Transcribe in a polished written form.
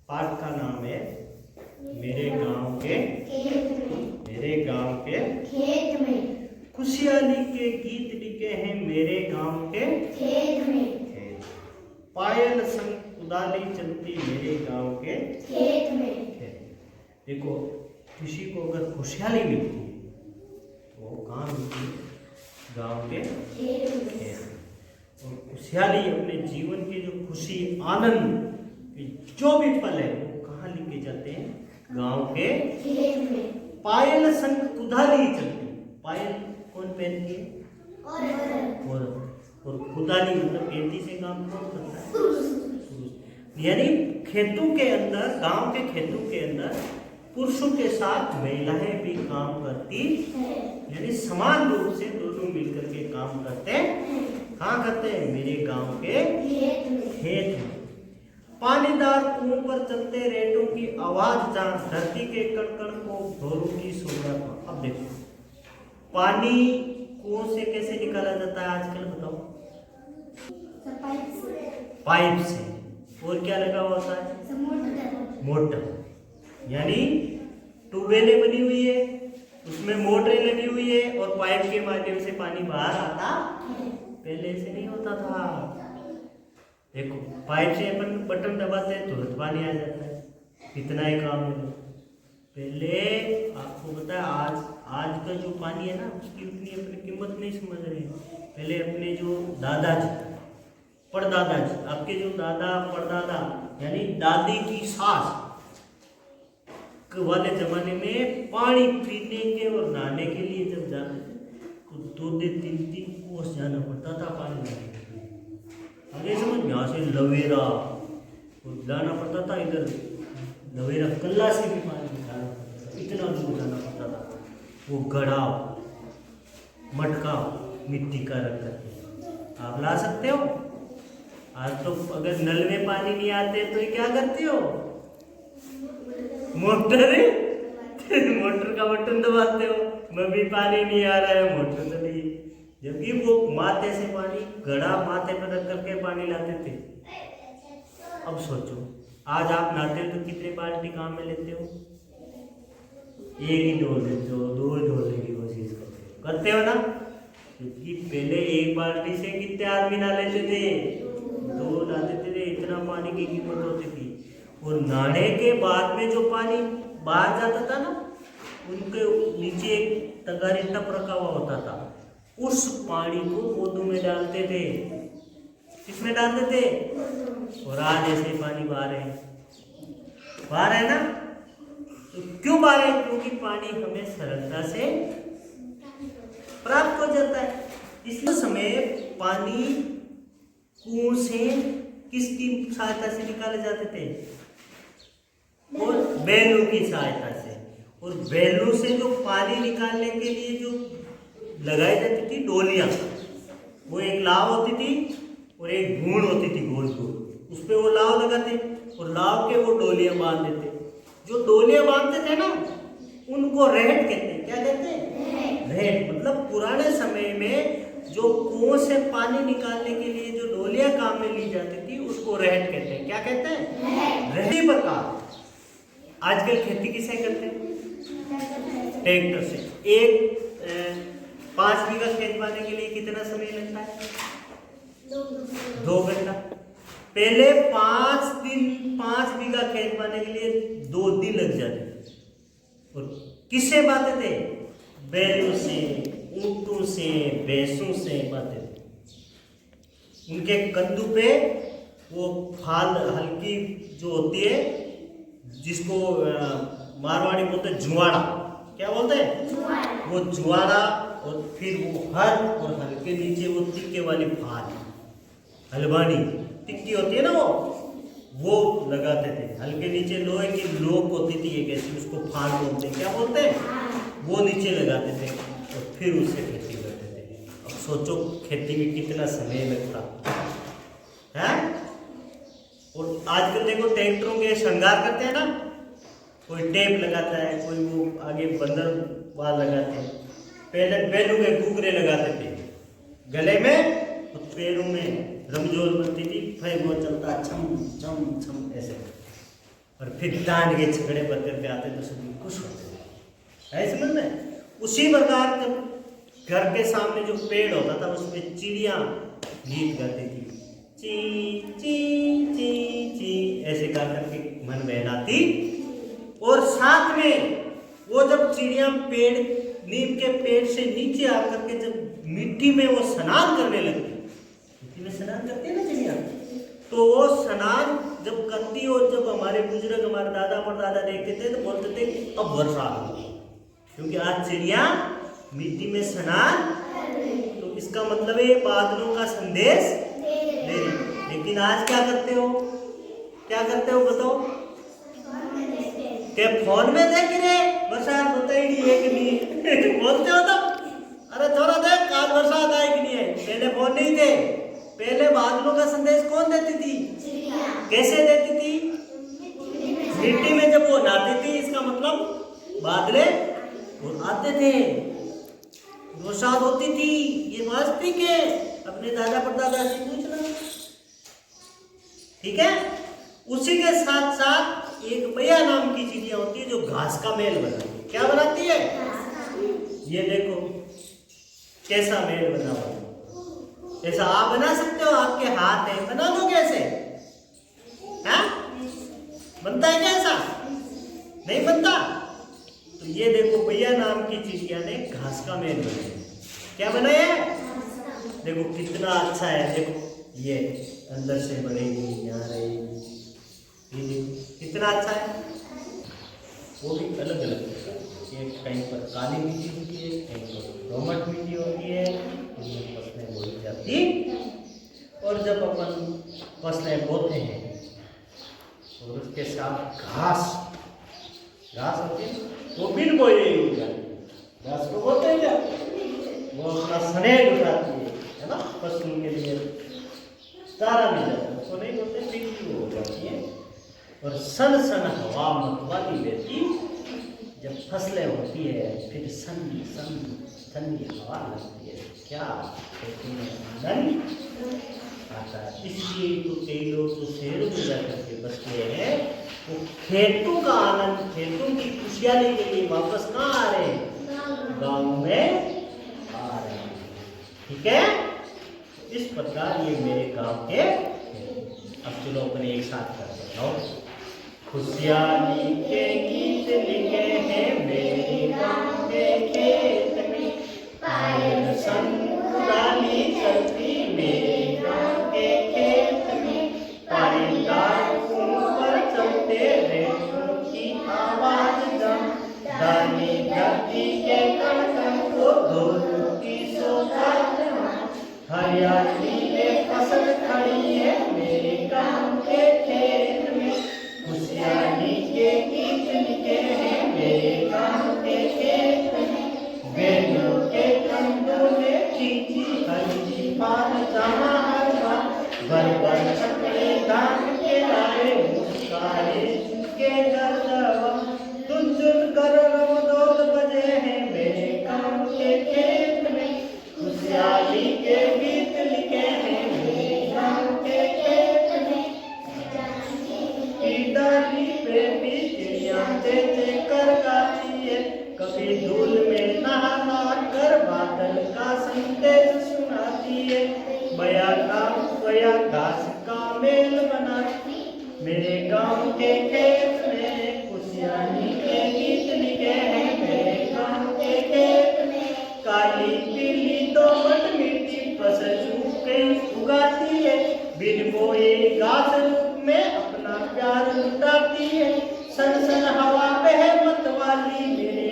पाठ का नाम है मेरे गांव के खेत में खुशहाली के गीत लिखे हैं मेरे गांव के खेत में खेत। पायल संग उदाली चलती मेरे गांव के खेत में। देखो, किसी को अगर खुशहाली मिलती है तो वो कहाँ मिलती है? गांव के खेत। और खुशहाली अपने जीवन के जो खुशी आनंद के जो भी पल है वो कहाँ लेके जाते हैं? गांव के खेत में। पायल संग उदाली चलती। पायल कौन पहनती है? और खुदाली मतलब खेती से काम कौन करता है? पुरुष। यानी खेतों के अंदर, गांव के खेतों के अंदर पुरुषों के साथ महिलाएं भी काम करती, यानी समान रूप से दोनों मिलकर के काम करते हैं। कहाँ करते हैं? मेरे गांव के खेत में। पानीदार कुओं पर चलते रेटों की आवाज जान धरती के कण-कण को भोरों की सोना। अब देखो, पानी कुओं से कैसे निकाला जाता है आजकल? बताओ। पाइप से। और क्या लगा हुआ होता है? मोटर। यानी ट्यूबवेलें बनी हुई है, उसमें मोटरें लगी हुई है और पाइप के माध्यम से पानी बाहर आता। पहले ऐसे नहीं होता था। देखो, पाइप से अपन बटन दबाते हैं तुरंत पानी आ जाता है, इतना ही काम है। पहले आपको पता है, आज का जो पानी है ना, उसकी उतनी अपनी कीमत नहीं समझ रहे। पहले अपने जो दादाजी, परदादाजी, आपके जो दादा परदादा यानी दादी की सास वाले जमाने में पानी पीने के और नहाने के लिए जब जाते थे तो 2-3 कोस जाना पड़ता था पानी लाने के लिए। आगे समझ, यहाँ से लवेरा लाना पड़ता था, इधर लवेरा कल्ला से भी पानी निकालना पड़ता था, इतना दूर जाना पड़ता था। वो गड़ा मटका मिट्टी का रख करके आप ला सकते हो। आज तो अगर नल में पानी नहीं आते तो ये क्या करते हो? मोटर का बटन दबाते हो, मैं भी पानी नहीं आ रहा है, मोटर चली। जबकि वो माथे से पानी, घड़ा माथे पर रख करके पानी लाते थे। अब सोचो, आज आप नहाते हो तो कितने बाल्टी काम में लेते हो? एक ही ढोल लेते हो, 2 ढोलने की कोशिश करते हो ना? क्योंकि पहले एक बाल्टी से कितने आदमी नहा लेते थे? 2 नहाते थे। इतना पानी की कीमत होती थी। और नहाने के बाद में जो पानी बाहर जाता था ना, उनके नीचे एक तगारी टप रखा हुआ होता था, उस पानी को पौधों में डालते थे। किसमें डालते थे? और आज ऐसे पानी बाहर है ना? तो क्यों बाहर है? क्योंकि पानी हमें सरलता से प्राप्त हो जाता है। इसलिए समय पानी कुओं से किसकी सहायता से निकाले जाते थे? और बैलों की सहायता से। और बैलों से जो पानी निकालने के लिए जो लगाई जाती थी डोलियां, वो एक लाव होती थी और एक घूंड होती थी गोल गोल, उस पे वो लाव लगाते और लाव के वो डोलियां बांध देते। जो डोलियां बांधते थे ना, उनको रहट कहते हैं। क्या कहते हैं? रहट। मतलब पुराने समय में जो कुओं से पानी निकालने के लिए जो डोलियां काम में ली जाती थी, उसको रहट कहते हैं। क्या कहते हैं? रहट। प्रकार आजकल खेती किससे करते हैं? ट्रैक्टर से। 5 बीघा खेत पाने के लिए कितना समय लगता है? 2 घंटा। पहले 5 बीघा खेत पाने के लिए 2 दिन लग जाते थे। और किससे बातें थे? बैलों से, ऊंटों से, भैंसों से बातें थे। उनके कंधों पे वो फाल हल्की जो होती है, जिसको मारवाड़ी बोलते हैं जुआड़ा। क्या बोलते हैं? वो जुआड़ा। और फिर वो हर और हल्के नीचे वो तिक्के वाली फाल, हलवानी तिक्की होती है ना, वो लगाते थे। हल्के नीचे लोहे की लोक होती थी एक ऐसी, उसको फाल बोलते हैं। क्या बोलते हैं? वो नीचे लगाते थे और फिर उससे खेती करते थे। अब सोचो खेती में कितना समय लगता है। और आजकल देखो ट्रैक्टरों के श्रृंगार करते हैं ना, कोई टेप लगाता है, कोई वो आगे बंदर वाल लगाते हैं। पहले बैलों के घूंघरे लगाते थे गले में और पैरों में रमजोल बनती थी, फिर वो चलता छम छम छम ऐसे। और फिर दान के छकड़े बन करके आते तो सभी खुश होते थे। है समझ में? उसी प्रकार जब घर के सामने जो पेड़ होता था उसमें चिड़िया गीत गाती थी, ची ची ची ची, ऐसे गा करके मन बहलाती। और साथ में वो जब चिड़िया पेड़ नीम के पेड़ से नीचे आकर के जब मिट्टी में वो स्नान करने लगती, मिट्टी में स्नान करती है ना चिड़िया, तो वो स्नान जब करती और जब हमारे बुजुर्ग हमारे दादा परदादा देखते थे तो बोलते थे कि अब वर्षा होगी, क्योंकि आज चिड़िया मिट्टी में स्नान। तो इसका मतलब है बादलों का संदेश दे रही। लेकिन आज क्या करते हो, क्या करते हो बताओ? क्या फोन में देख रहे बरसात होता ही नहीं है कि नहीं? बोलते हो तो अरे थोड़ा देख आज बरसात आई कि नहीं है। पहले फोन नहीं थे, पहले बादलों का संदेश कौन देती थी? कैसे देती थी? मिट्टी में जब वो नहाती थी, इसका मतलब बादले आते थे, बरसात होती थी। ये वास्तविक है, अपने दादा परदादा से पूछना। ठीक है। उसी के साथ साथ एक बैया नाम की चिड़िया होती है जो घास का मेल बनाती है। क्या बनाती है? ये देखो कैसा मेल बना हुआ। ऐसा आप बना सकते हो? आपके हाथ है, बना दो कैसे? है? बनता है क्या ऐसा? नहीं बनता। तो ये देखो बैया नाम की चिड़िया ने घास का मेल बनाया। क्या बनाया? देखो कितना अच्छा है। देखो ये अंदर से बढ़ेगी, यहाँ रहेगी, ये देखो कितना अच्छा है। वो भी अलग अलग प्रकार की, एक कहीं पर काली मिट्टी होती है, कहीं पर दोमट मिट्टी होती है, उनमें फसलें बोई जाती। और जब अपन फसलें बोते हैं और उसके साथ घास होती है, वो बिन बोई रही हो जाती है। घास को बोलते हैं क्या? वो अपना स्नेह उठाती है ना, पशुओं के लिए चारा मिल जाता है, उसको नहीं बोलते, बिन हो जाती है। और सन सन हवा मतवाली बहती, जब फसलें होती है फिर ठंडी हवा लगती है, क्या खेती में आनंद आता है। इसलिए तो कई लोग तो शहरों में जा करके बसते हैं, वो खेतों का आनंद, खेतों की खुशहाली के लिए वापस कहाँ आ रहे हैं? गाँव में आ रहे हैं। ठीक है। इस प्रकार ये मेरे गाँव के। अब चलो अपने एक साथ करते हैं। खुशहाली के गीत लिखे हैं मेरे गाँव के खेत में, पायल संग चलती मेरे गाँव के खेत में, पायलदार ऊपर चलते रेशों की आवाज जम, दानी धरती के कण को धोलू की सोगात, हरियाली में फसल खड़ी है मेरे गाँव के खेत में, खुशहाली के गीत लिखे हैं मेरे गाँव के खेत में, बैलों के कंधों में चींची हरी पाल जमा हरवा, भर छकड़े धान के लाए मुस्कारे के गरवा, चुन कर रमदौल बजे हैं मेरे गाँव के खेत में, खुशहाली के गीत लिखे हैं मेरे गाँव के खेत में। डाली पे भी चिड़िया चेचे कर गाती है, कभी धूल में नहा कर बादल का संदेश सुनाती है, बया घास का मेल बनाती मेरे गाँव के खेत में, खुशहाली के गीत लिखे हैं मेरे गाँव के खेत में, काली पीली दोमट मिट्टी फसल उगाती है, बिन बोए घास रूप में अपना प्यार लुटाती है, सन सन हवा बहे मतवाली मेरे